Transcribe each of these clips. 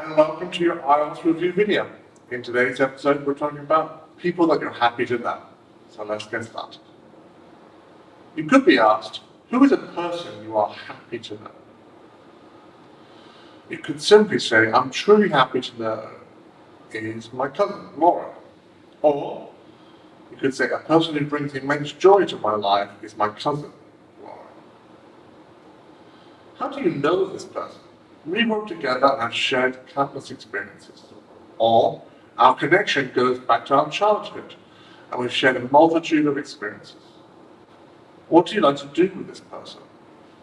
and welcome to your IELTS review video. In today's episode, we're talking about people that you're happy to know. So let's get started. You could be asked, who is a person you are happy to know? You could simply say, I'm truly happy to know is my cousin, Laura. Or you could say, a person who brings immense joy to my life is my cousin, Laura. How do you know this person? We work together and have shared countless experiences. Or our connection goes back to our childhood and we've shared a multitude of experiences. What do you like to do with this person?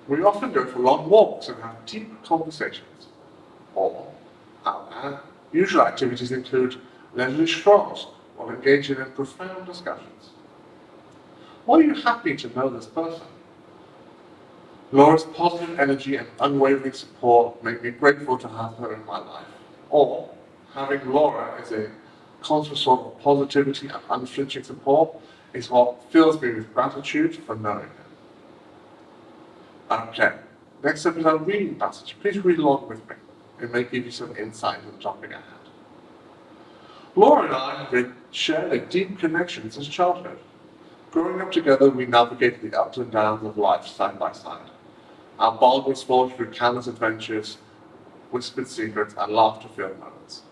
We often go for long walks and have deep conversations. Or our usual activities include leisurely strolls while engaging in profound discussions. Why are you happy to know this person? Laura's positive energy and unwavering support make me grateful to have her in my life. Or, having Laura as a constant source of positivity and unflinching support is what fills me with gratitude for knowing her. Okay, next up is our reading passage. Please read along with me. It may give you some insight into the topic at hand. Laura and I have shared a deep connection since childhood. Growing up together, we navigated the ups and downs of life side by side. Our bond was forged through countless adventures, whispered secrets, and laughter-filled moments.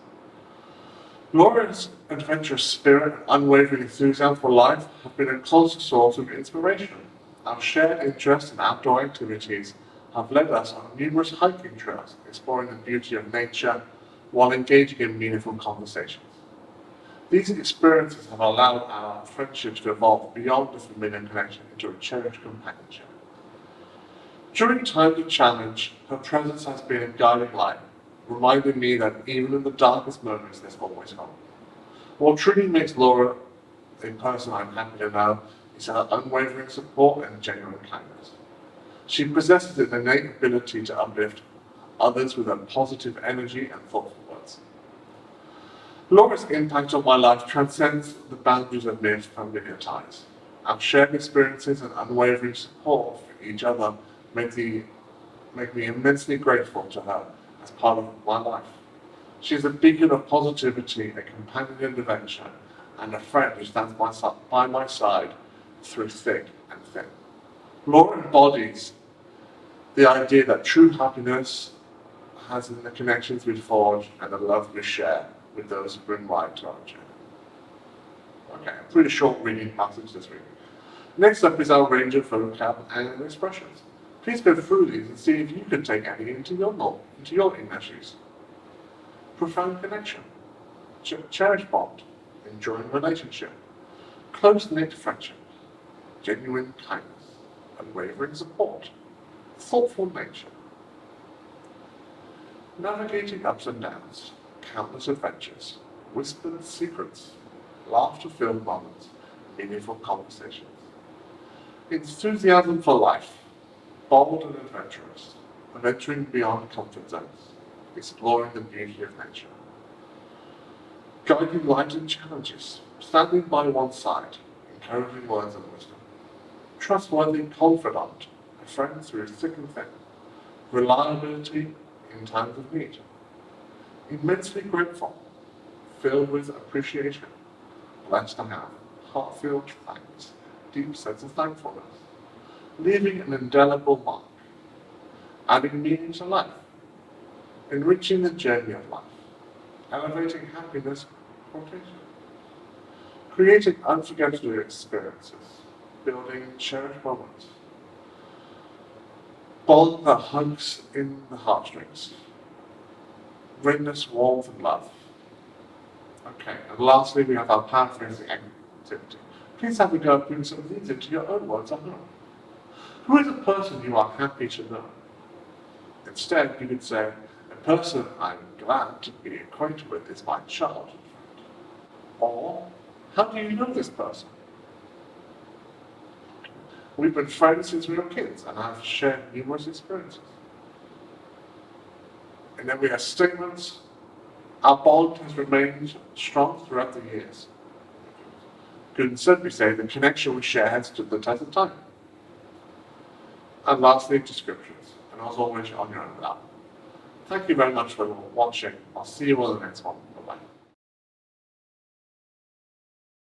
Laura's adventurous spirit and unwavering enthusiasm for life have been a constant source of inspiration. Our shared interest in outdoor activities have led us on numerous hiking trails, exploring the beauty of nature while engaging in meaningful conversations. These experiences have allowed our friendships to evolve beyond the familiar connection into a cherished companionship. During times of challenge, her presence has been a guiding light, reminding me that even in the darkest moments, there's always hope. What truly makes Laura a person I'm happy to know is her unwavering support and genuine kindness. She possesses an innate ability to uplift others with her positive energy and thoughtful words. Laura's impact on my life transcends the boundaries of mere familiar ties. Our shared experiences and unwavering support for each other make me immensely grateful to her as part of my life. She is a beacon of positivity, a companion in adventure, and a friend who stands by my side through thick and thin. Laura embodies the idea that true happiness has in the connections we forge and the love we share with those who bring light to our journey. Okay, a pretty short reading passage this week. Next up is our range of vocab and expressions. Please go through these and see if you can take any into your English use. Profound connection, cherished bond, enduring relationship, close-knit friendship, genuine kindness, unwavering support, thoughtful nature, navigating ups and downs, countless adventures, whispered secrets, laughter-filled moments, meaningful conversations, enthusiasm for life, bold and adventurous, venturing beyond comfort zones, exploring the beauty of nature, guiding light in challenges, standing by one's side, encouraging words of wisdom, trustworthy confidant, a friend through thick and thin, reliability in times of need, immensely grateful, filled with appreciation, blessed to have, heartfelt thanks, deep sense of thankfulness, leaving an indelible mark, adding meaning to life, enriching the journey of life, elevating happiness, quotation, creating unforgettable experiences, building cherished moments, bond that hugs in the heartstrings, greatness, warmth, and love. Okay, and lastly, we have our paraphrasing activity. Please have a go at putting some of these into your own words at home. Who is a person you are happy to know? Instead, you could say, a person I'm glad to be acquainted with is my childhood friend. Or, how do you know this person? We've been friends since we were kids and have shared numerous experiences. And then we have statements. Our bond has remained strong throughout the years. You could simply say the connection we share has stood the test of time. And lastly, descriptions. And as always, on your own app. Thank you very much for watching. I'll see you on the next one.